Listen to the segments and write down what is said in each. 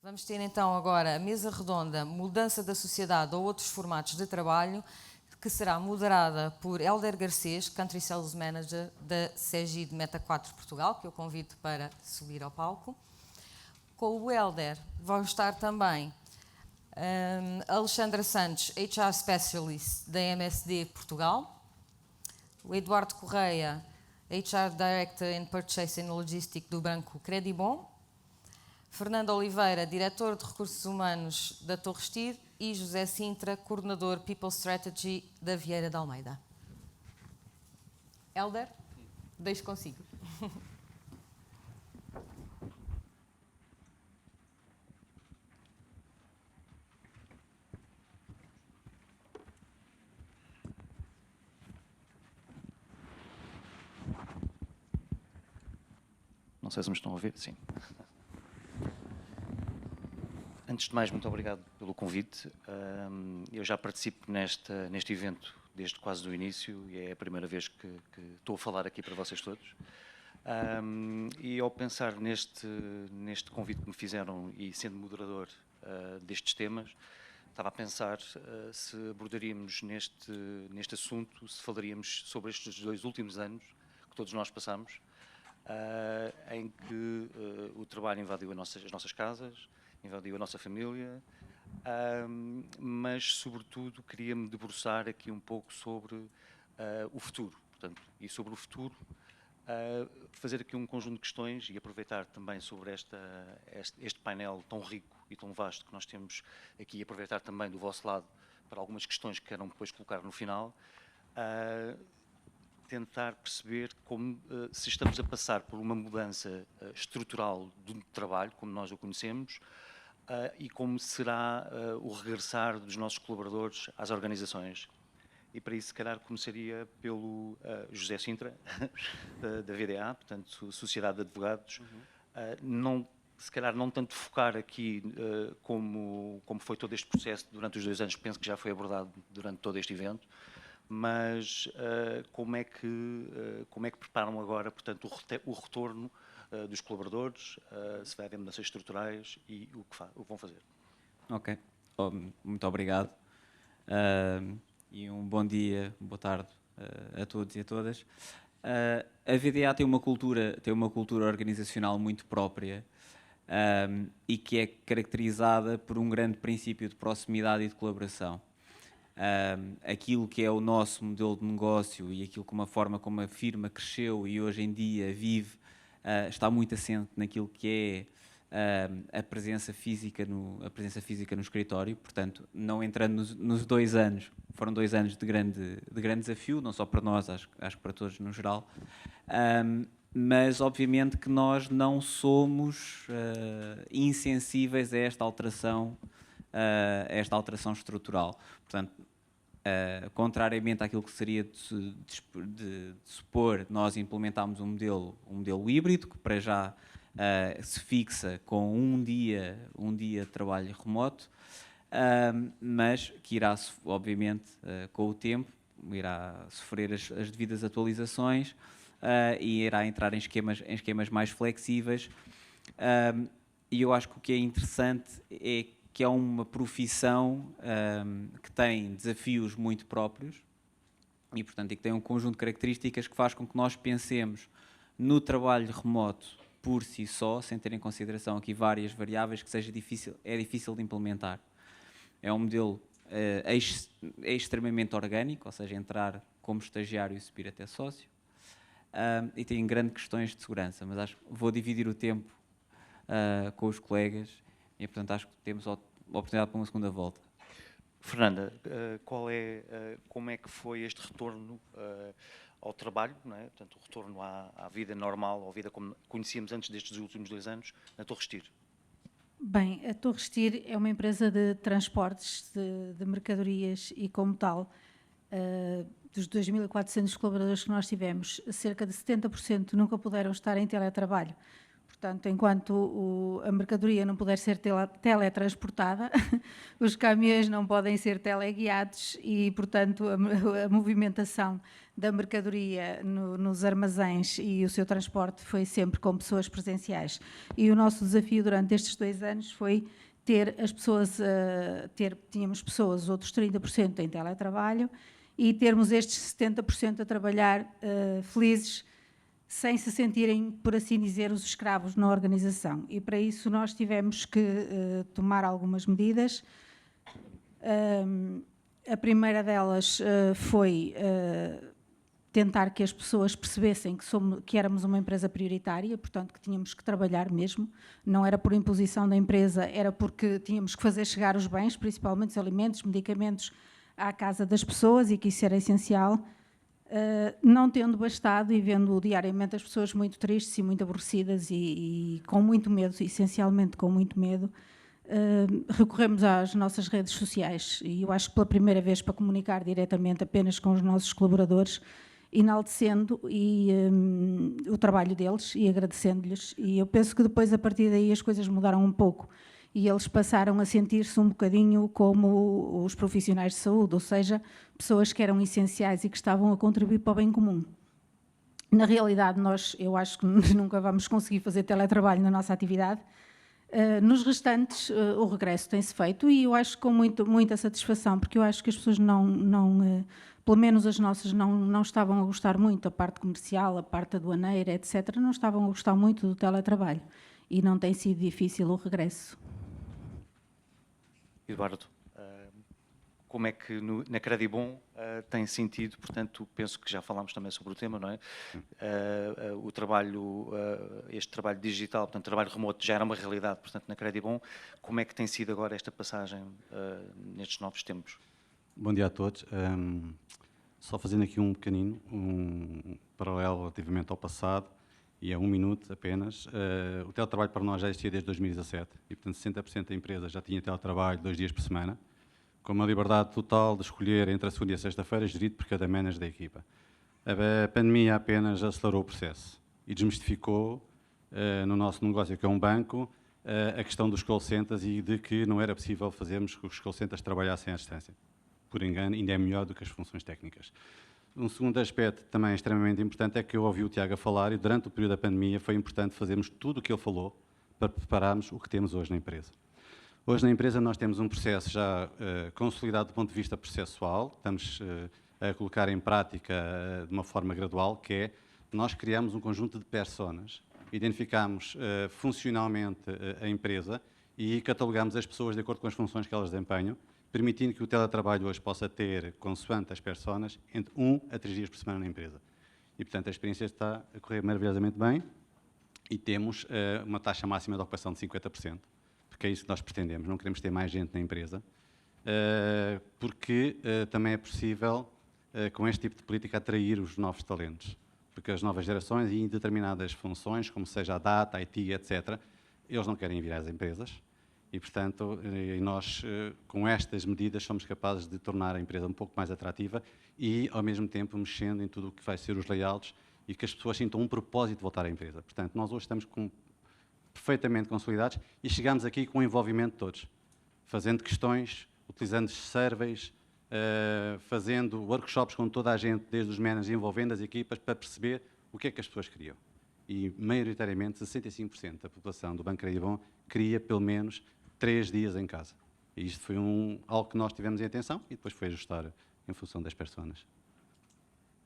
Vamos ter então agora a mesa redonda Mudança da Sociedade ou Outros Formatos de Trabalho, que será moderada por Hélder Garcês, Country Sales Manager da Segid Meta 4 Portugal, que eu convido para subir ao palco. Com o Hélder vão estar também Alexandra Santos, HR Specialist da MSD Portugal, o Eduardo Correia, HR Director in Purchasing and Logistics do Banco Credibon, Fernando Oliveira, Diretor de Recursos Humanos da Torre Stир e José Sintra, Coordenador People Strategy da Vieira de Almeida. Hélder, deixo consigo. Não sei se me estão a ouvir, sim. Antes de mais, muito obrigado pelo convite. Eu já participo neste evento desde quase do início e é a primeira vez que estou a falar aqui para vocês todos. E ao pensar neste convite que me fizeram e sendo moderador destes temas, estava a pensar se abordaríamos neste assunto, se falaríamos sobre estes 2 últimos anos que todos nós passamos, em que o trabalho invadiu as nossas casas, invadiu a nossa família, mas sobretudo queria-me debruçar aqui um pouco sobre o futuro, portanto, e sobre o futuro fazer aqui um conjunto de questões e aproveitar também sobre este painel tão rico e tão vasto que nós temos aqui, aproveitar também do vosso lado para algumas questões que queiram depois colocar no final, tentar perceber como se estamos a passar por uma mudança estrutural do trabalho, como nós o conhecemos, e como será o regressar dos nossos colaboradores às organizações. E para isso, se calhar, começaria pelo José Sintra, da VDA, portanto, Sociedade de Advogados. Se calhar não tanto focar aqui como foi todo este processo durante os 2 anos, que penso que já foi abordado durante todo este evento, mas como é que preparam agora, portanto, o retorno dos colaboradores, se vai haver mudanças estruturais e o que vão fazer. Ok, muito obrigado e um bom dia, boa tarde a todos e a todas. A VDA tem uma cultura organizacional muito própria e que é caracterizada por um grande princípio de proximidade e de colaboração. Aquilo que é o nosso modelo de negócio e aquilo como a forma como a firma cresceu e hoje em dia vive está muito assente naquilo que é a presença física no escritório. Portanto, não entrando nos 2 anos, foram 2 anos de grande desafio, não só para nós, acho que para todos no geral, mas obviamente que nós não somos insensíveis a esta alteração estrutural. Portanto, contrariamente àquilo que seria de supor, nós implementámos um modelo híbrido, que para já se fixa com um dia de trabalho remoto, mas que irá, obviamente, com o tempo, irá sofrer as devidas atualizações e irá entrar em esquemas mais flexíveis. E eu acho que o que é interessante é que é uma profissão que tem desafios muito próprios e, portanto, que tem um conjunto de características que faz com que nós pensemos no trabalho remoto por si só, sem ter em consideração aqui várias variáveis que é difícil de implementar. É um modelo extremamente orgânico, ou seja, entrar como estagiário e subir até sócio, e tem grandes questões de segurança, mas acho que vou dividir o tempo com os colegas e, portanto, acho que temos a oportunidade para uma segunda volta. Fernanda, como é que foi este retorno ao trabalho, não é? Portanto, o retorno à vida normal, à vida como conhecíamos antes destes últimos 2 anos, na Torre Stир? Bem, a Torre Stир é uma empresa de transportes de mercadorias e, como tal, dos 2.400 colaboradores que nós tivemos, cerca de 70% nunca puderam estar em teletrabalho. Portanto, enquanto a mercadoria não puder ser teletransportada, os caminhões não podem ser teleguiados e, portanto, a movimentação da mercadoria nos armazéns e o seu transporte foi sempre com pessoas presenciais. E o nosso desafio durante estes 2 anos foi ter as pessoas, tínhamos pessoas, os outros 30% em teletrabalho, e termos estes 70% a trabalhar felizes, sem se sentirem, por assim dizer, os escravos na organização. E para isso nós tivemos que tomar algumas medidas. A primeira delas foi tentar que as pessoas percebessem que éramos uma empresa prioritária, portanto que tínhamos que trabalhar mesmo, não era por imposição da empresa, era porque tínhamos que fazer chegar os bens, principalmente os alimentos, medicamentos, à casa das pessoas e que isso era essencial. Não tendo bastado e vendo diariamente as pessoas muito tristes e muito aborrecidas e com muito medo, essencialmente com muito medo, recorremos às nossas redes sociais e eu acho que pela primeira vez para comunicar diretamente apenas com os nossos colaboradores, enaltecendo o trabalho deles e agradecendo-lhes, e eu penso que depois a partir daí as coisas mudaram um pouco e eles passaram a sentir-se um bocadinho como os profissionais de saúde, ou seja, pessoas que eram essenciais e que estavam a contribuir para o bem comum. Na realidade, eu acho que nunca vamos conseguir fazer teletrabalho na nossa atividade. Nos restantes, o regresso tem-se feito e eu acho com muita satisfação, porque eu acho que as pessoas pelo menos as nossas, não estavam a gostar muito, a parte comercial, a parte aduaneira, etc., não estavam a gostar muito do teletrabalho e não tem sido difícil o regresso. Eduardo, como é que na Credibom tem sentido, portanto, penso que já falámos também sobre o tema, não é? O trabalho, este trabalho digital, portanto, trabalho remoto já era uma realidade, portanto, na Credibom, como é que tem sido agora esta passagem nestes novos tempos? Bom dia a todos. Só fazendo aqui um pequenino, paralelo relativamente ao passado, e é 1 minuto apenas. O teletrabalho para nós já existia desde 2017 e, portanto, 60% da empresa já tinha teletrabalho 2 dias por semana, com uma liberdade total de escolher entre a segunda e a sexta-feira, gerido por cada manager da equipa. A pandemia apenas acelerou o processo e desmistificou, no nosso negócio, que é um banco, a questão dos call centers e de que não era possível fazermos que os call centers trabalhassem à distância. Por engano, ainda é melhor do que as funções técnicas. Um segundo aspecto também extremamente importante é que eu ouvi o Tiago a falar e durante o período da pandemia foi importante fazermos tudo o que ele falou para prepararmos o que temos hoje na empresa. Hoje na empresa nós temos um processo já consolidado do ponto de vista processual, estamos a colocar em prática de uma forma gradual, que é, nós criamos um conjunto de personas, identificamos funcionalmente a empresa e catalogamos as pessoas de acordo com as funções que elas desempenham, permitindo que o teletrabalho hoje possa ter, consoante as personas, entre 1 a 3 dias por semana na empresa. E, portanto, a experiência está a correr maravilhosamente bem e temos uma taxa máxima de ocupação de 50%, porque é isso que nós pretendemos, não queremos ter mais gente na empresa, porque também é possível, com este tipo de política, atrair os novos talentos, porque as novas gerações e em determinadas funções, como seja a data, a IT, etc., eles não querem vir às empresas. E, portanto, nós, com estas medidas, somos capazes de tornar a empresa um pouco mais atrativa e, ao mesmo tempo, mexendo em tudo o que vai ser os layouts e que as pessoas sintam um propósito de voltar à empresa. Portanto, nós hoje estamos perfeitamente consolidados e chegamos aqui com o envolvimento de todos, fazendo questões, utilizando surveys, fazendo workshops com toda a gente, desde os managers, envolvendo as equipas, para perceber o que é que as pessoas queriam. E, maioritariamente, 65% da população do Banco Credibom queria, pelo menos, 3 dias em casa. E isto foi algo que nós tivemos em atenção e depois foi ajustar em função das pessoas.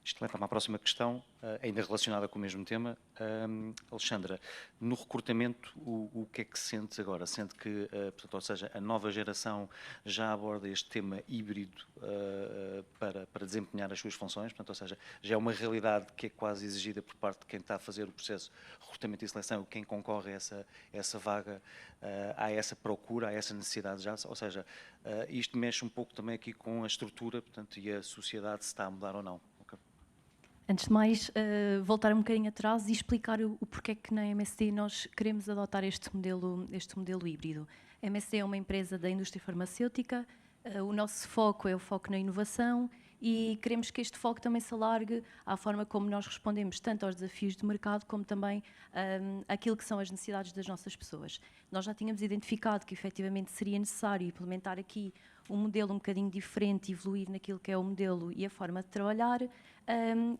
Isto leva-me à próxima questão, ainda relacionada com o mesmo tema. Alexandra, no recrutamento, o que é que sentes agora? Sente que, portanto, ou seja, a nova geração já aborda este tema híbrido para desempenhar as suas funções? Portanto, ou seja, já é uma realidade que é quase exigida por parte de quem está a fazer o processo de recrutamento e seleção, quem concorre a essa vaga, há essa procura, há essa necessidade já? Ou seja, isto mexe um pouco também aqui com a estrutura, portanto, e a sociedade se está a mudar ou não? Antes de mais, voltar um bocadinho atrás e explicar o porquê que na MSD nós queremos adotar este modelo híbrido. A MSD é uma empresa da indústria farmacêutica, o nosso foco é o foco na inovação e queremos que este foco também se alargue à forma como nós respondemos tanto aos desafios do mercado como também àquilo que são as necessidades das nossas pessoas. Nós já tínhamos identificado que efetivamente seria necessário implementar aqui um modelo um bocadinho diferente, evoluir naquilo que é o modelo e a forma de trabalhar,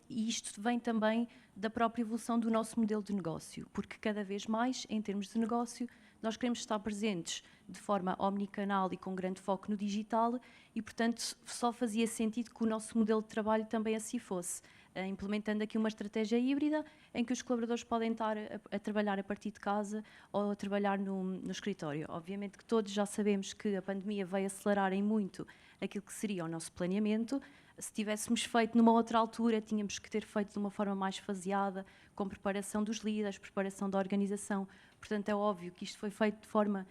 e isto vem também da própria evolução do nosso modelo de negócio, porque cada vez mais, em termos de negócio, nós queremos estar presentes de forma omnicanal e com grande foco no digital e, portanto, só fazia sentido que o nosso modelo de trabalho também assim fosse, implementando aqui uma estratégia híbrida em que os colaboradores podem estar a trabalhar a partir de casa ou a trabalhar no escritório. Obviamente que todos já sabemos que a pandemia veio acelerar em muito aquilo que seria o nosso planeamento. Se tivéssemos feito numa outra altura, tínhamos que ter feito de uma forma mais faseada, com preparação dos líderes, preparação da organização. Portanto, é óbvio que isto foi feito de forma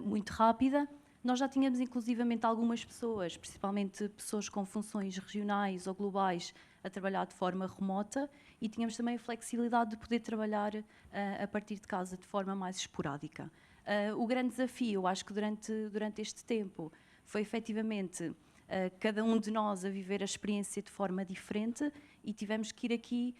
muito rápida. Nós já tínhamos, inclusivamente, algumas pessoas, principalmente pessoas com funções regionais ou globais, a trabalhar de forma remota e tínhamos também a flexibilidade de poder trabalhar a partir de casa de forma mais esporádica. O grande desafio, eu acho que durante este tempo, foi efetivamente cada um de nós a viver a experiência de forma diferente e tivemos que ir aqui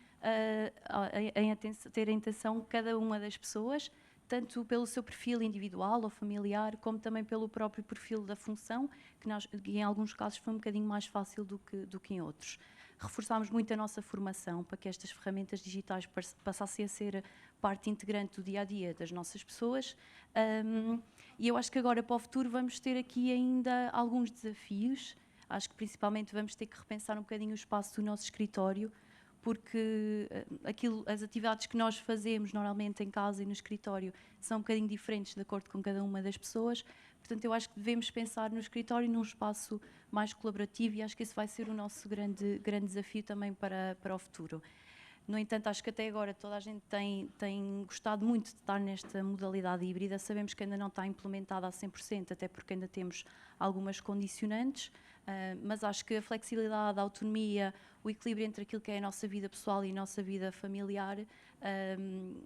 ter em atenção cada uma das pessoas, tanto pelo seu perfil individual ou familiar, como também pelo próprio perfil da função, que em alguns casos foi um bocadinho mais fácil do que em outros. Reforçámos muito a nossa formação para que estas ferramentas digitais passassem a ser parte integrante do dia-a-dia das nossas pessoas. E eu acho que agora, para o futuro, vamos ter aqui ainda alguns desafios. Acho que, principalmente, vamos ter que repensar um bocadinho o espaço do nosso escritório, porque as atividades que nós fazemos normalmente em casa e no escritório são um bocadinho diferentes de acordo com cada uma das pessoas. Portanto, eu acho que devemos pensar no escritório num espaço mais colaborativo e acho que esse vai ser o nosso grande desafio também para o futuro. No entanto, acho que até agora toda a gente tem gostado muito de estar nesta modalidade híbrida. Sabemos que ainda não está implementada a 100%, até porque ainda temos algumas condicionantes, mas acho que a flexibilidade, a autonomia, o equilíbrio entre aquilo que é a nossa vida pessoal e a nossa vida familiar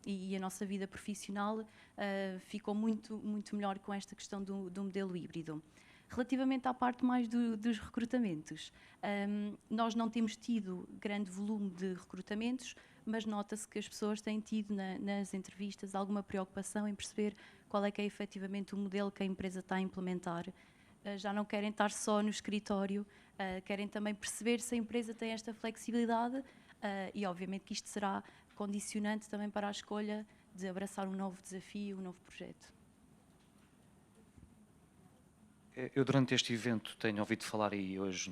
e a nossa vida profissional ficou muito melhor com esta questão do modelo híbrido. Relativamente à parte mais dos recrutamentos, nós não temos tido grande volume de recrutamentos, mas nota-se que as pessoas têm tido nas entrevistas alguma preocupação em perceber qual é que é efetivamente o modelo que a empresa está a implementar. Já não querem estar só no escritório, querem também perceber se a empresa tem esta flexibilidade e obviamente que isto será condicionante também para a escolha de abraçar um novo desafio, um novo projeto. Eu, durante este evento, tenho ouvido falar, e hoje,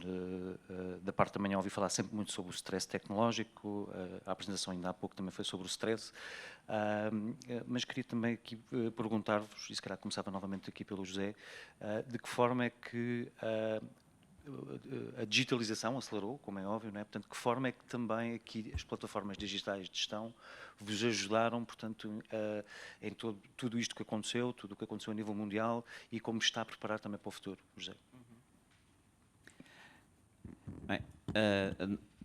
da parte da manhã, ouvi falar sempre muito sobre o stress tecnológico. A apresentação ainda há pouco também foi sobre o stress. Mas queria também aqui perguntar-vos, e se calhar começava novamente aqui pelo José, de que forma é que a digitalização acelerou, como é óbvio, não é? Portanto, de que forma é que também aqui as plataformas digitais de gestão vos ajudaram, portanto, em tudo isto que aconteceu, tudo o que aconteceu a nível mundial e como está a preparar também para o futuro, José? Bem,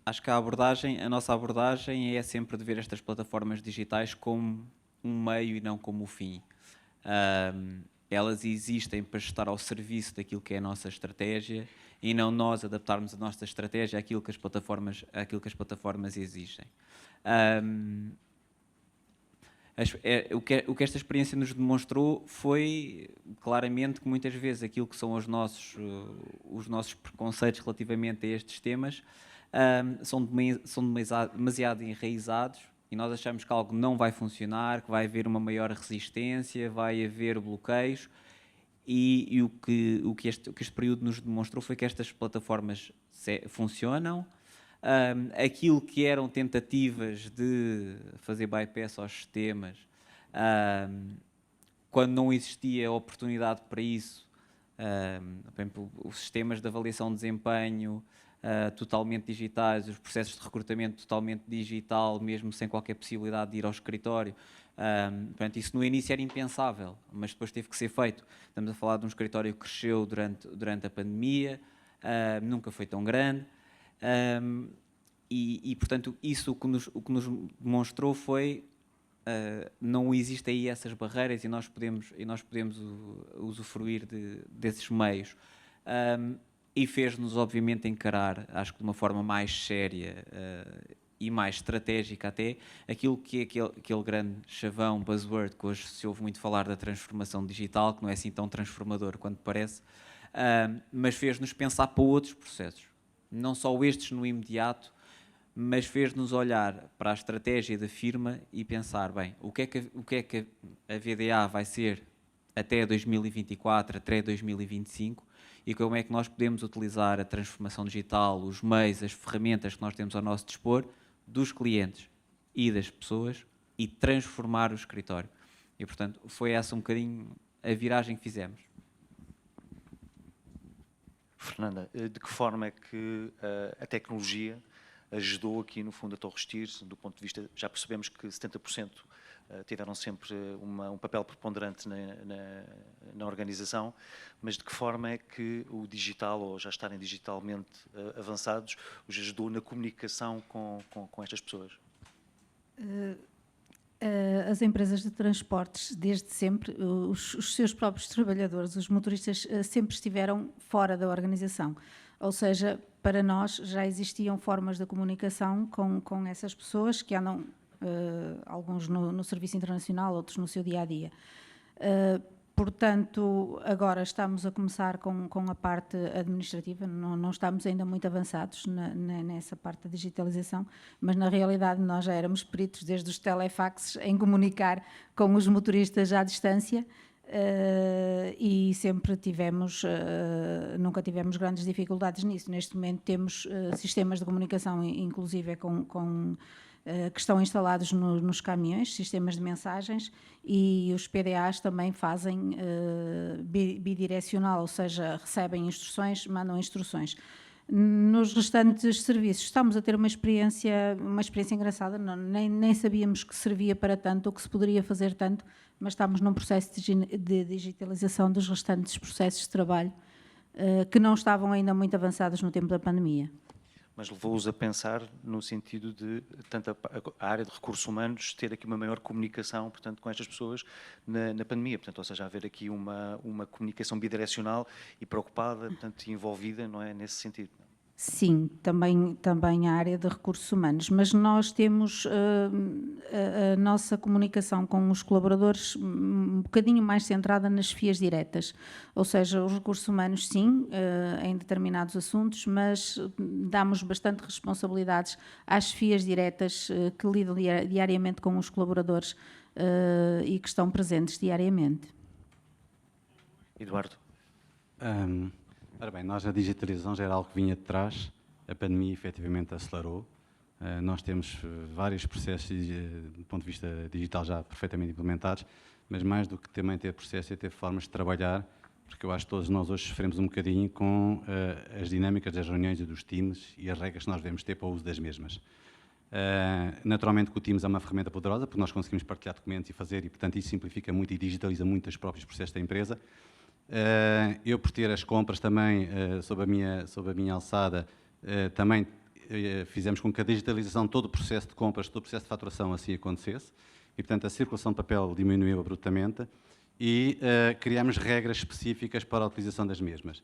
acho que a nossa abordagem é sempre de ver estas plataformas digitais como um meio e não como o fim. Elas existem para estar ao serviço daquilo que é a nossa estratégia e não nós adaptarmos a nossa estratégia àquilo que as plataformas exigem. O que esta experiência nos demonstrou foi claramente que muitas vezes aquilo que são os nossos preconceitos relativamente a estes temas são demasiado enraizados e nós achamos que algo não vai funcionar, que vai haver uma maior resistência, vai haver bloqueios e o que este período nos demonstrou foi que estas plataformas funcionam. Aquilo que eram tentativas de fazer bypass aos sistemas, quando não existia oportunidade para isso, por exemplo, os sistemas de avaliação de desempenho totalmente digitais, os processos de recrutamento totalmente digital, mesmo sem qualquer possibilidade de ir ao escritório. Portanto, isso no início era impensável, mas depois teve que ser feito. Estamos a falar de um escritório que cresceu durante a pandemia, nunca foi tão grande. Portanto, isso o que nos demonstrou foi não existem aí essas barreiras e nós podemos usufruir desses meios. e fez-nos, obviamente, encarar, acho que de uma forma mais séria e mais estratégica até, aquilo que é aquele grande chavão, buzzword, que hoje se ouve muito falar da transformação digital, que não é assim tão transformador quanto parece, mas fez-nos pensar para outros processos. Não só estes no imediato, mas fez-nos olhar para a estratégia da firma e pensar, bem, o que é que a VDA vai ser até 2024, até 2025, e como é que nós podemos utilizar a transformação digital, os meios, as ferramentas que nós temos ao nosso dispor, dos clientes e das pessoas, e transformar o escritório. E, portanto, foi essa um bocadinho a viragem que fizemos. Fernanda, de que forma é que a tecnologia ajudou aqui, no fundo, a Torres Tir, do ponto de vista, já percebemos que 70% tiveram sempre um papel preponderante na organização, mas de que forma é que o digital, ou já estarem digitalmente avançados, os ajudou na comunicação com estas pessoas? As empresas de transportes, desde sempre, os seus próprios trabalhadores, os motoristas, sempre estiveram fora da organização. Ou seja, para nós já existiam formas de comunicação com essas pessoas que andam, alguns no serviço internacional, outros no seu dia-a-dia. Portanto, agora estamos a começar com a parte administrativa, não estamos ainda muito avançados nessa parte da digitalização, mas na realidade nós já éramos peritos desde os telefaxes em comunicar com os motoristas à distância e sempre tivemos, nunca tivemos grandes dificuldades nisso. Neste momento temos sistemas de comunicação, inclusive com que estão instalados nos caminhões, sistemas de mensagens, e os PDAs também fazem bidirecional, ou seja, recebem instruções, mandam instruções. Nos restantes serviços estamos a ter uma experiência engraçada, nem sabíamos que servia para tanto ou que se poderia fazer tanto, mas estamos num processo de digitalização dos restantes processos de trabalho que não estavam ainda muito avançados no tempo da pandemia. Mas levou-os a pensar no sentido de, tanto a área de recursos humanos, ter aqui uma maior comunicação, portanto, com estas pessoas na pandemia. Portanto, ou seja, haver aqui uma comunicação bidirecional e preocupada, portanto, envolvida, não é, nesse sentido. Sim, também a área de recursos humanos, mas nós temos a nossa comunicação com os colaboradores um bocadinho mais centrada nas chefias diretas, ou seja, os recursos humanos sim, em determinados assuntos, mas damos bastante responsabilidades às chefias diretas que lidam diariamente com os colaboradores e que estão presentes diariamente. Eduardo. Ora bem, nós a digitalização já era algo que vinha de trás, a pandemia efetivamente acelerou. Nós temos vários processos do ponto de vista digital já perfeitamente implementados, mas mais do que também ter processos é ter formas de trabalhar, porque eu acho que todos nós hoje sofremos um bocadinho com as dinâmicas das reuniões e dos Teams e as regras que nós devemos ter para o uso das mesmas. Naturalmente que o Teams é uma ferramenta poderosa, porque nós conseguimos partilhar documentos e fazer, e portanto isso simplifica muito e digitaliza muito os próprios processos da empresa. Eu, por ter as compras também sob a minha alçada, também fizemos com que a digitalização, todo o processo de compras, todo o processo de faturação assim acontecesse, e portanto a circulação de papel diminuiu abruptamente e criámos regras específicas para a utilização das mesmas.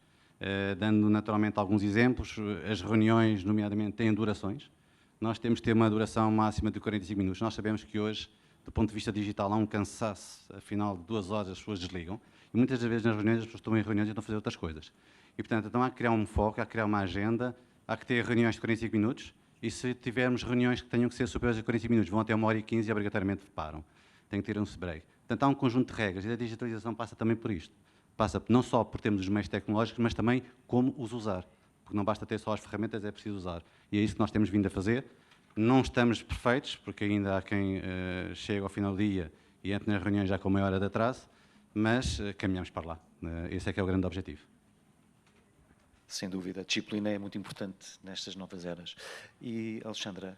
Dando naturalmente alguns exemplos, as reuniões, nomeadamente, têm durações. Nós temos que ter uma duração máxima de 45 minutos. Nós sabemos que hoje, do ponto de vista digital, há um cansaço, afinal de 2 horas as pessoas desligam, e muitas das vezes nas reuniões as pessoas estão em reuniões e estão a fazer outras coisas. E portanto, então há que criar um foco, há que criar uma agenda, há que ter reuniões de 45 minutos, e se tivermos reuniões que tenham que ser superiores a 45 minutos, vão até 1h15 e obrigatoriamente param. Tem que ter um break. Portanto, há um conjunto de regras, e a digitalização passa também por isto. Passa não só por termos os meios tecnológicos, mas também como os usar. Porque não basta ter só as ferramentas, é preciso usar. E é isso que nós temos vindo a fazer. Não estamos perfeitos, porque ainda há quem chega ao final do dia e entra nas reuniões já com meia hora de atraso, mas caminhamos para lá. Esse é que é o grande objetivo. Sem dúvida, a disciplina é muito importante nestas novas eras. E, Alexandra,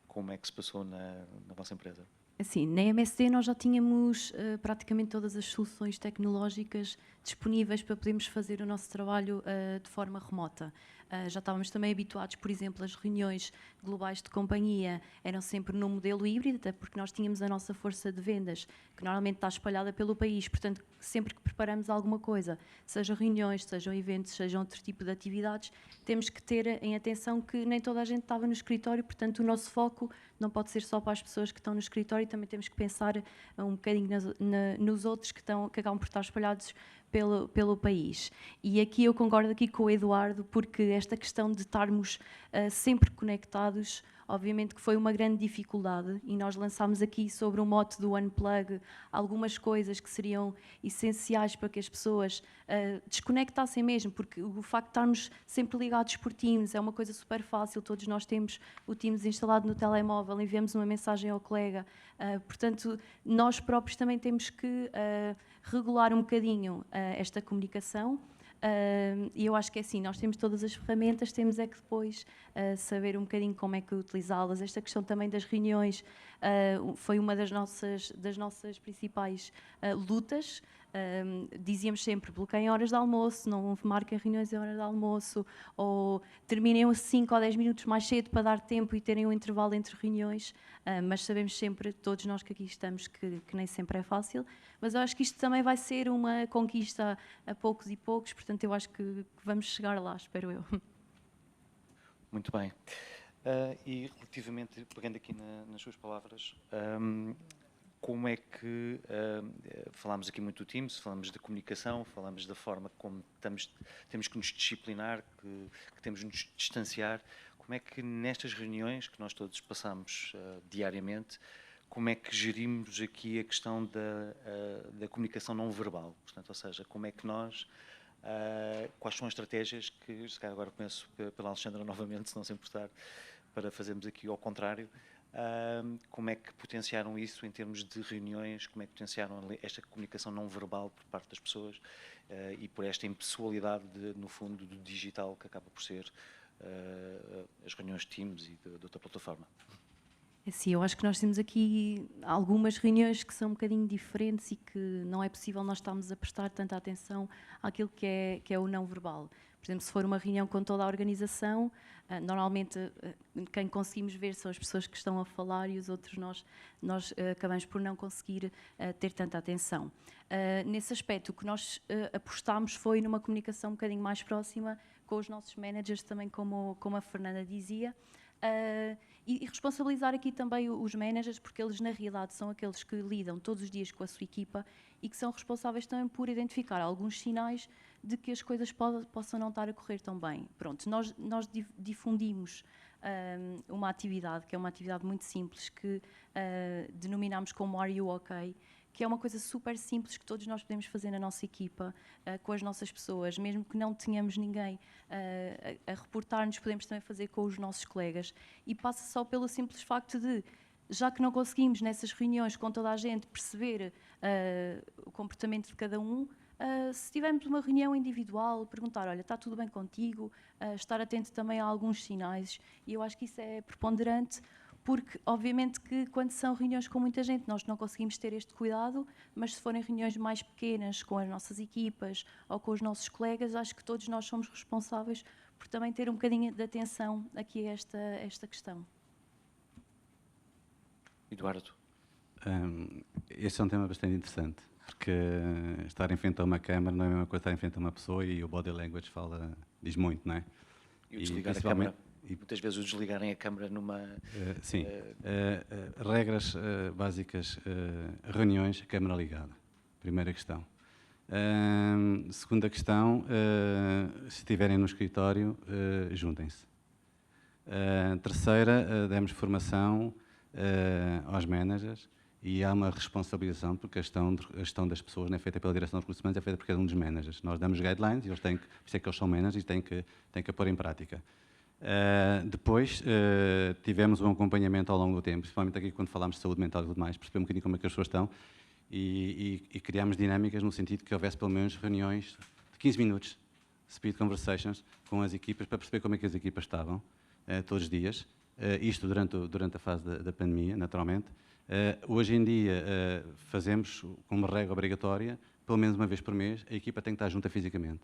como é que se passou na vossa empresa? Assim, na MSD nós já tínhamos praticamente todas as soluções tecnológicas disponíveis para podermos fazer o nosso trabalho de forma remota. Já estávamos também habituados, por exemplo, as reuniões globais de companhia eram sempre no modelo híbrido, até porque nós tínhamos a nossa força de vendas, que normalmente está espalhada pelo país, portanto, sempre que preparamos alguma coisa, seja reuniões, sejam eventos, sejam outro tipo de atividades, temos que ter em atenção que nem toda a gente estava no escritório, portanto, o nosso foco não pode ser só para as pessoas que estão no escritório, também temos que pensar um bocadinho nos outros que acabam por estar espalhados pelo país. E aqui eu concordo aqui com o Eduardo, porque esta questão de estarmos sempre conectados, obviamente que foi uma grande dificuldade, e nós lançámos aqui sobre o mote do Unplug algumas coisas que seriam essenciais para que as pessoas desconectassem mesmo, porque o facto de estarmos sempre ligados por Teams é uma coisa super fácil, todos nós temos o Teams instalado no telemóvel, enviamos uma mensagem ao colega, portanto, nós próprios também temos que regular um bocadinho esta comunicação. E eu acho que é assim, nós temos todas as ferramentas, temos é que depois saber um bocadinho como é que utilizá-las. Esta questão também das reuniões foi uma das nossas principais lutas. Dizíamos sempre, bloqueiem horas de almoço, não marquem reuniões em hora de almoço, ou terminem 5 ou 10 minutos mais cedo para dar tempo e terem um intervalo entre reuniões, mas sabemos sempre, todos nós que aqui estamos, que nem sempre é fácil, mas eu acho que isto também vai ser uma conquista a poucos e poucos, portanto eu acho que vamos chegar lá, espero eu. Muito bem. E relativamente, pegando aqui nas suas palavras, como é que, falámos aqui muito do Teams, falamos de comunicação, falamos da forma como temos que nos disciplinar, que temos que nos distanciar, como é que nestas reuniões que nós todos passamos diariamente, como é que gerimos aqui a questão da comunicação não verbal, portanto, ou seja, como é que nós, quais são as estratégias que, se calhar agora começo pela Alexandra novamente, se não se importar, para fazermos aqui ao contrário, como é que potenciaram isso em termos de reuniões, como é que potenciaram esta comunicação não verbal por parte das pessoas e por esta impessoalidade, no fundo, do digital que acaba por ser as reuniões de Teams e de outra plataforma? Sim, eu acho que nós temos aqui algumas reuniões que são um bocadinho diferentes e que não é possível nós estarmos a prestar tanta atenção àquilo que é o não verbal. Por exemplo, se for uma reunião com toda a organização, normalmente quem conseguimos ver são as pessoas que estão a falar e os outros nós acabamos por não conseguir ter tanta atenção. Nesse aspecto, o que nós apostámos foi numa comunicação um bocadinho mais próxima com os nossos managers, também como a Fernanda dizia, e responsabilizar aqui também os managers, porque eles na realidade são aqueles que lidam todos os dias com a sua equipa e que são responsáveis também por identificar alguns sinais de que as coisas possam não estar a correr tão bem. Pronto, nós difundimos uma atividade, que é uma atividade muito simples, que denominamos como Are You OK?, que é uma coisa super simples que todos nós podemos fazer na nossa equipa, com as nossas pessoas, mesmo que não tenhamos ninguém a reportar-nos, podemos também fazer com os nossos colegas. E passa só pelo simples facto de, já que não conseguimos nessas reuniões com toda a gente perceber o comportamento de cada um, se tivermos uma reunião individual, perguntar, olha, está tudo bem contigo, estar atento também a alguns sinais, e eu acho que isso é preponderante, porque obviamente que quando são reuniões com muita gente nós não conseguimos ter este cuidado, mas se forem reuniões mais pequenas com as nossas equipas ou com os nossos colegas, acho que todos nós somos responsáveis por também ter um bocadinho de atenção aqui a esta questão. Eduardo. Este é um tema bastante interessante, porque estar em frente a uma câmara não é a mesma coisa que estar em frente a uma pessoa, e o body language diz muito, não é? E o desligar a câmara. E muitas vezes o desligarem a câmara numa... sim. Regras básicas. Reuniões, câmara ligada. Primeira questão. Segunda questão, se estiverem no escritório, juntem-se. Terceira, demos formação aos managers e há uma responsabilização, porque a gestão das pessoas não é feita pela direção de recursos humanos, é feita por cada um dos managers. Nós damos guidelines e eles têm que, por isso é que eles são managers e têm que pôr em prática. Depois tivemos um acompanhamento ao longo do tempo, principalmente aqui quando falámos de saúde mental e tudo mais, perceber um bocadinho como é que as pessoas estão e criámos dinâmicas no sentido que houvesse pelo menos reuniões de 15 minutos, speed conversations, com as equipas, para perceber como é que as equipas estavam todos os dias, isto durante a fase da pandemia, naturalmente. Hoje em dia fazemos como regra obrigatória, pelo menos uma vez por mês, a equipa tem que estar junta fisicamente.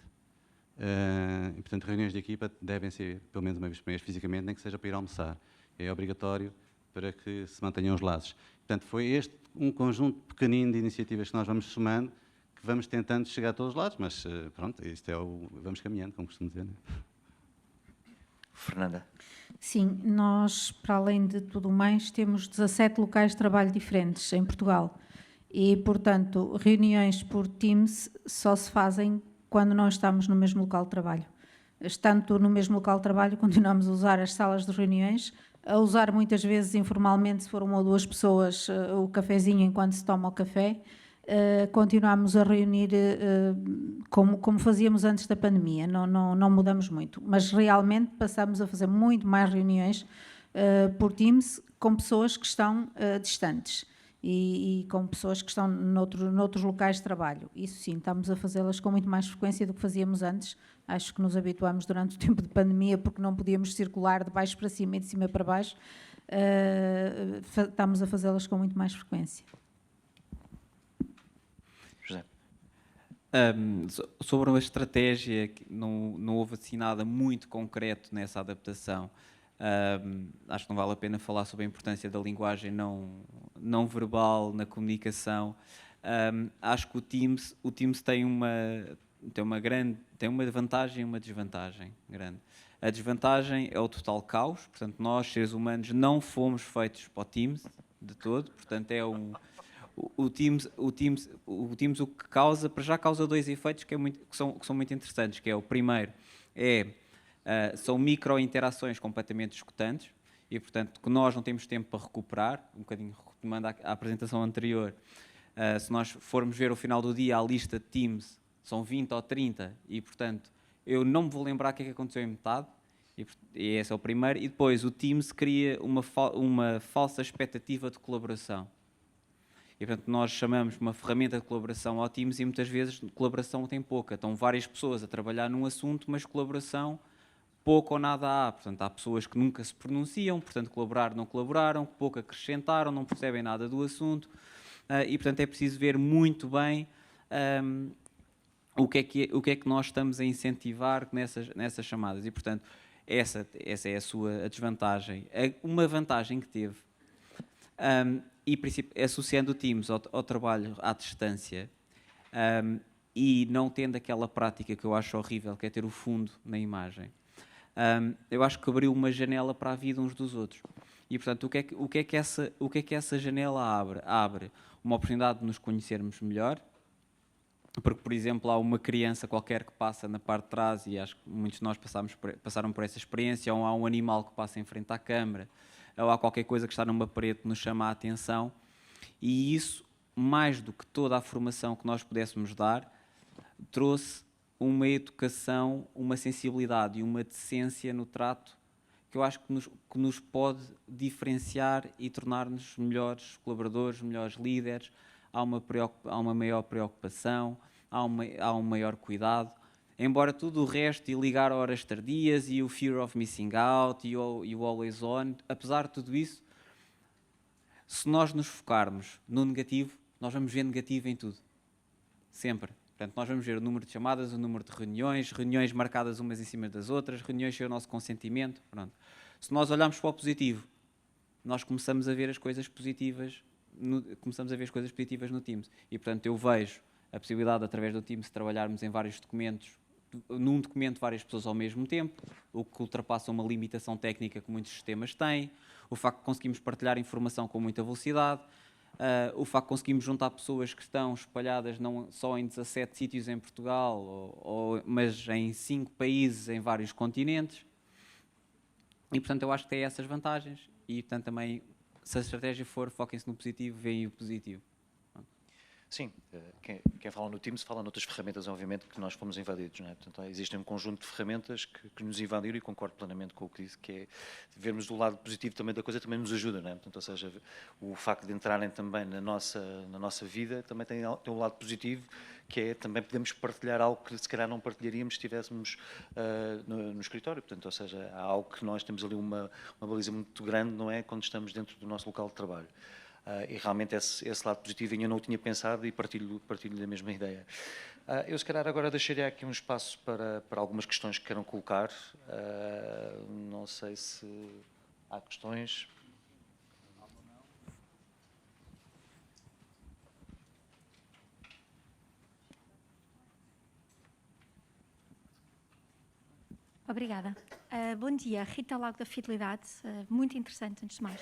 E, portanto, reuniões de equipa devem ser pelo menos uma vez por mês fisicamente, nem que seja para ir almoçar. É obrigatório para que se mantenham os laços. Portanto, foi este um conjunto pequenino de iniciativas que nós vamos somando, que vamos tentando chegar a todos os lados, mas pronto, isto é vamos caminhando, como costumo dizer. Né? Fernanda. Sim, nós, para além de tudo mais, temos 17 locais de trabalho diferentes em Portugal e, portanto, reuniões por Teams só se fazem quando não estamos no mesmo local de trabalho. Estando no mesmo local de trabalho, continuamos a usar as salas de reuniões, a usar muitas vezes informalmente, se for uma ou duas pessoas, o cafezinho enquanto se toma o café. Continuamos a reunir como fazíamos antes da pandemia, não mudamos muito, mas realmente passamos a fazer muito mais reuniões por Teams com pessoas que estão distantes e com pessoas que estão noutros locais de trabalho. Isso sim, estamos a fazê-las com muito mais frequência do que fazíamos antes. Acho que nos habituamos durante o tempo de pandemia porque não podíamos circular de baixo para cima e de cima para baixo. Estamos a fazê-las com muito mais frequência. José. Sobre uma estratégia, não houve assim nada muito concreto nessa adaptação. Acho que não vale a pena falar sobre a importância da linguagem não verbal na comunicação. Acho que o Teams tem uma vantagem e uma desvantagem grande. A desvantagem é o total caos, portanto nós, seres humanos, não fomos feitos para o Teams de todo, portanto o Teams o que causa, para já causa dois efeitos que são muito interessantes, que é o primeiro são micro-interações completamente esgotantes e, portanto, que nós não temos tempo para recuperar, um bocadinho retomando a apresentação anterior, se nós formos ver ao final do dia a lista de Teams, são 20 ou 30 e, portanto, eu não me vou lembrar o que é que aconteceu em metade, e esse é o primeiro, e depois o Teams cria uma falsa expectativa de colaboração. E, portanto, nós chamamos uma ferramenta de colaboração ao Teams e muitas vezes colaboração tem pouca. Estão várias pessoas a trabalhar num assunto, mas colaboração pouco ou nada há. Portanto, há pessoas que nunca se pronunciam, portanto, não colaboraram, pouco acrescentaram, não percebem nada do assunto. E, portanto, é preciso ver muito bem o que é que nós estamos a incentivar nessas chamadas. E, portanto, essa é a desvantagem. Uma vantagem que teve, e associando o Teams ao trabalho à distância, e não tendo aquela prática que eu acho horrível, que é ter o fundo na imagem, eu acho que abriu uma janela para a vida uns dos outros. E, portanto, o que é que essa janela abre? Abre uma oportunidade de nos conhecermos melhor, porque, por exemplo, há uma criança qualquer que passa na parte de trás, e acho que muitos de nós passaram por essa experiência, ou há um animal que passa em frente à câmara, ou há qualquer coisa que está numa parede que nos chama a atenção, e isso, mais do que toda a formação que nós pudéssemos dar, trouxe uma educação, uma sensibilidade e uma decência no trato que eu acho que nos pode diferenciar e tornar-nos melhores colaboradores, melhores líderes. Há uma maior preocupação, há um maior cuidado. Embora tudo o resto, e ligar a horas tardias, e o fear of missing out, e o always on, apesar de tudo isso, se nós nos focarmos no negativo, nós vamos ver negativo em tudo. Sempre. Portanto, nós vamos ver o número de chamadas, o número de reuniões marcadas umas em cima das outras, reuniões sem o nosso consentimento. Pronto. Se nós olharmos para o positivo, nós começamos a ver as coisas positivas no Teams. E, portanto, eu vejo a possibilidade, através do Teams, de trabalharmos em vários documentos, num documento várias pessoas ao mesmo tempo, o que ultrapassa uma limitação técnica que muitos sistemas têm, o facto de conseguirmos partilhar informação com muita velocidade, o facto de conseguirmos juntar pessoas que estão espalhadas não só em 17 sítios em Portugal, mas em 5 países em vários continentes. E, portanto, eu acho que tem essas vantagens e, portanto, também, se a estratégia for, foquem-se no positivo, veem o positivo. Sim, quem fala no Teams fala noutras ferramentas, obviamente, que nós fomos invadidos, não é? Portanto, existem um conjunto de ferramentas que nos invadiram, e concordo plenamente com o que disse, que é vermos do lado positivo também da coisa, também nos ajuda, não é? Portanto, ou seja, o facto de entrarem também na nossa vida também tem um lado positivo, que é também podemos partilhar algo que se calhar não partilharíamos se estivéssemos no escritório. Portanto, ou seja, há algo que nós temos ali uma baliza muito grande, não é? Quando estamos dentro do nosso local de trabalho. E realmente esse lado positivo eu não o tinha pensado e partilho da mesma ideia. Eu, se calhar, agora deixaria aqui um espaço para algumas questões que queiram colocar. Não sei se há questões. Obrigada. Bom dia, Rita Lago da Fidelidade. Muito interessante, antes de mais.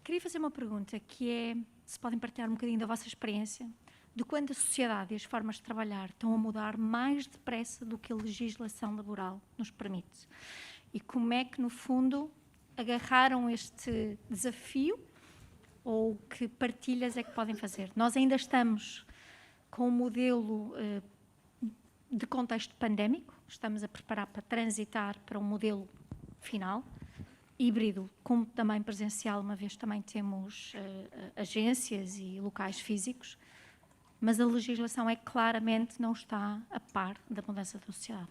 Queria fazer uma pergunta, que é, se podem partilhar um bocadinho da vossa experiência, de quando a sociedade e as formas de trabalhar estão a mudar mais depressa do que a legislação laboral nos permite. E como é que, no fundo, agarraram este desafio, ou que partilhas é que podem fazer? Nós ainda estamos com um modelo de contexto pandémico, estamos a preparar para transitar para um modelo final, híbrido, como também presencial, uma vez também temos agências e locais físicos, mas a legislação claramente não está a par da mudança da sociedade.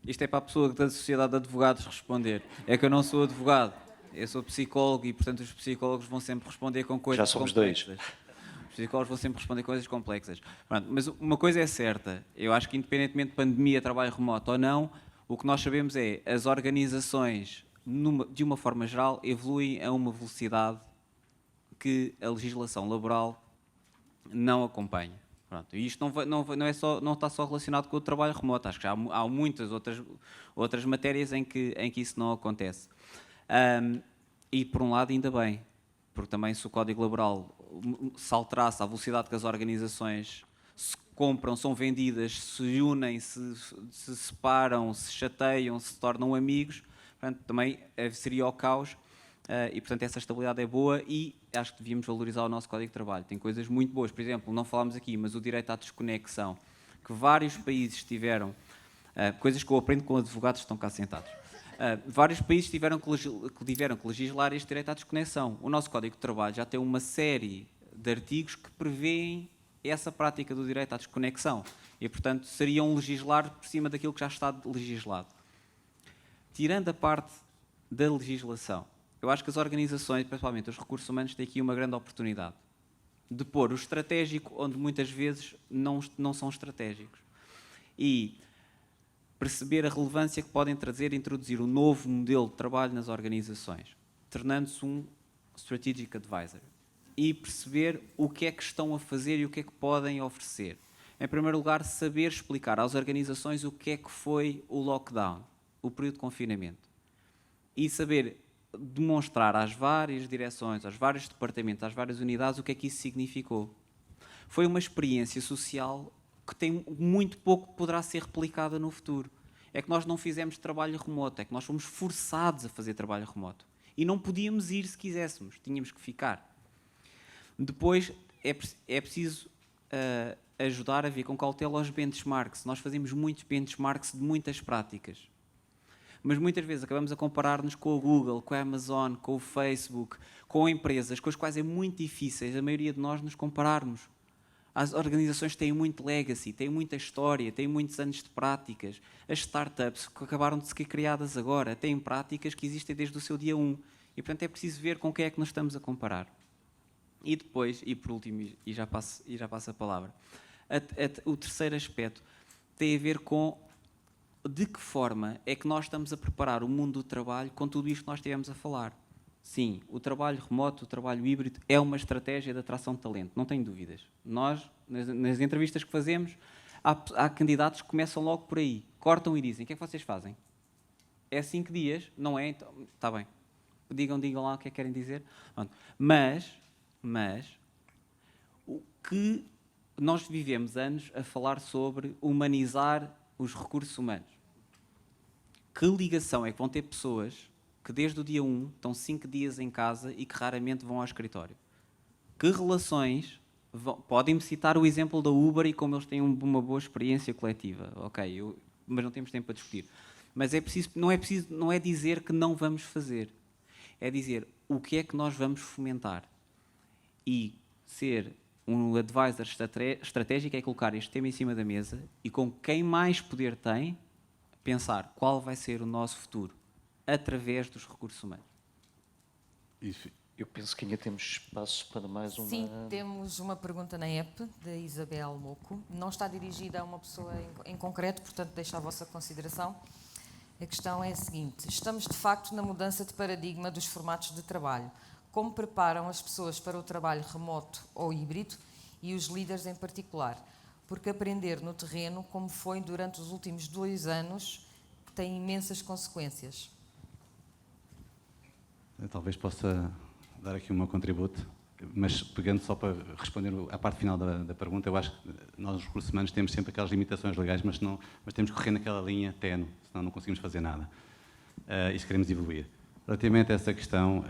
Isto é para a pessoa da Sociedade de Advogados responder. É que eu não sou advogado, eu sou psicólogo e, portanto, os psicólogos vão sempre responder com coisas complexas. Já somos 2. Os psicólogos vão sempre responder coisas complexas. Pronto, mas uma coisa é certa, eu acho que independentemente de pandemia, trabalho remoto ou não, o que nós sabemos é que as organizações, de uma forma geral, evoluem a uma velocidade que a legislação laboral não acompanha. Pronto, e isto não está só relacionado com o trabalho remoto, acho que há muitas outras matérias em que isso não acontece. E, por um lado, ainda bem, porque também se o Código Laboral se alterasse à velocidade que as organizações se compram, são vendidas, se unem, se separam, se chateiam, se tornam amigos, portanto, também seria o caos. E, portanto, essa estabilidade é boa e acho que devíamos valorizar o nosso Código de Trabalho. Tem coisas muito boas. Por exemplo, não falámos aqui, mas o direito à desconexão, que vários países tiveram, coisas que eu aprendo com advogados que estão cá sentados. Vários países tiveram que legislar este direito à desconexão. O nosso Código de Trabalho já tem uma série de artigos que prevêem essa prática do direito à desconexão. E, portanto, seriam legislar por cima daquilo que já está legislado. Tirando a parte da legislação, eu acho que as organizações, principalmente os recursos humanos, têm aqui uma grande oportunidade de pôr o estratégico onde muitas vezes não são estratégicos. E perceber a relevância que podem trazer e introduzir um novo modelo de trabalho nas organizações, tornando-se um Strategic Advisor. E perceber o que é que estão a fazer e o que é que podem oferecer. Em primeiro lugar, saber explicar às organizações o que é que foi o lockdown, o período de confinamento. E saber demonstrar às várias direções, aos vários departamentos, às várias unidades, o que é que isso significou. Foi uma experiência social que tem muito pouco que poderá ser replicada no futuro. É que nós não fizemos trabalho remoto, é que nós fomos forçados a fazer trabalho remoto. E não podíamos ir se quiséssemos, tínhamos que ficar. Depois, é preciso ajudar a ver com cautela os benchmarks. Nós fazemos muitos benchmarks de muitas práticas. Mas muitas vezes acabamos a comparar-nos com o Google, com a Amazon, com o Facebook, com empresas com as quais é muito difícil a maioria de nós nos compararmos. As organizações têm muito legacy, têm muita história, têm muitos anos de práticas. As startups que acabaram de ser criadas agora têm práticas que existem desde o seu dia 1. E, portanto, é preciso ver com quem é que nos estamos a comparar. E depois, e por último, e já passo a palavra, o terceiro aspecto tem a ver com de que forma é que nós estamos a preparar o mundo do trabalho com tudo isto que nós estivemos a falar. Sim, o trabalho remoto, o trabalho híbrido é uma estratégia de atração de talento, não tenho dúvidas. Nós, nas entrevistas que fazemos, há candidatos que começam logo por aí, cortam e dizem, o que é que vocês fazem? É 5 dias? Não é? Então, está bem. Digam lá o que é que querem dizer. Mas, o que nós vivemos anos a falar sobre humanizar os recursos humanos. Que ligação é que vão ter pessoas que desde o dia 1 estão 5 dias em casa e que raramente vão ao escritório? Que relações... Podem-me citar o exemplo da Uber e como eles têm uma boa experiência coletiva. Ok, mas não temos tempo para discutir. Mas não é dizer que não vamos fazer. É dizer o que é que nós vamos fomentar. E ser um advisor estratégico é colocar este tema em cima da mesa e com quem mais poder tem, pensar qual vai ser o nosso futuro através dos recursos humanos. Eu penso que ainda temos espaço para mais uma... Sim, temos uma pergunta na app, da Isabel Moco. Não está dirigida a uma pessoa em concreto, portanto, deixo à vossa consideração. A questão é a seguinte: estamos, de facto, na mudança de paradigma dos formatos de trabalho. Como preparam as pessoas para o trabalho remoto ou híbrido e os líderes em particular? Porque aprender no terreno, como foi durante os últimos 2 anos, tem imensas consequências. Eu talvez possa dar aqui o meu contributo, mas pegando só para responder à parte final da pergunta, eu acho que nós, os recursos humanos, temos sempre aquelas limitações legais, mas temos que correr naquela linha tenue, senão não conseguimos fazer nada. E se queremos evoluir. Relativamente a essa questão,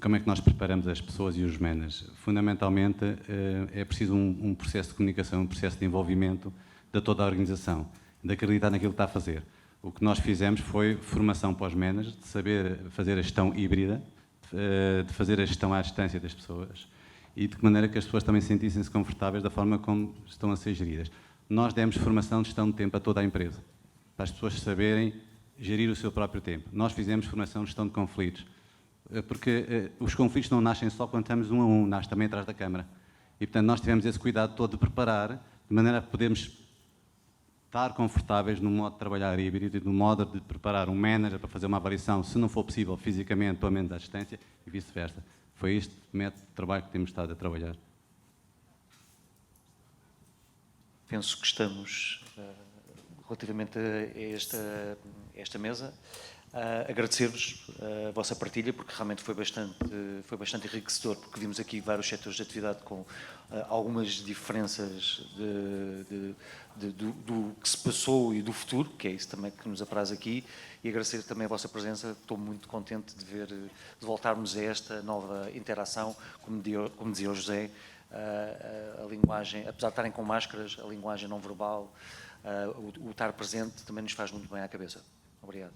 como é que nós preparamos as pessoas e os managers? Fundamentalmente, é preciso um processo de comunicação, um processo de envolvimento de toda a organização, de acreditar naquilo que está a fazer. O que nós fizemos foi formação para os managers, de saber fazer a gestão híbrida, de fazer a gestão à distância das pessoas e de que maneira que as pessoas também sentissem-se confortáveis da forma como estão a ser geridas. Nós demos formação de gestão de tempo a toda a empresa, para as pessoas saberem gerir o seu próprio tempo. Nós fizemos formação de gestão de conflitos, porque os conflitos não nascem só quando estamos 1 a 1, nascem também atrás da câmara. E, portanto, nós tivemos esse cuidado todo de preparar, de maneira a podermos estar confortáveis no modo de trabalhar híbrido e no modo de preparar um manager para fazer uma avaliação, se não for possível fisicamente, pelo menos à distância, e vice-versa. Foi este método de trabalho que temos estado a trabalhar. Penso que estamos, relativamente a esta mesa, a agradecer-vos a vossa partilha, porque realmente foi bastante enriquecedor, porque vimos aqui vários setores de atividade com algumas diferenças do que se passou e do futuro, que é isso também que nos apraz aqui, e agradecer também a vossa presença. Estou muito contente de voltarmos a esta nova interação, como dizia o José, a linguagem, apesar de estarem com máscaras, a linguagem não verbal, o estar presente também nos faz muito bem à cabeça. Obrigado.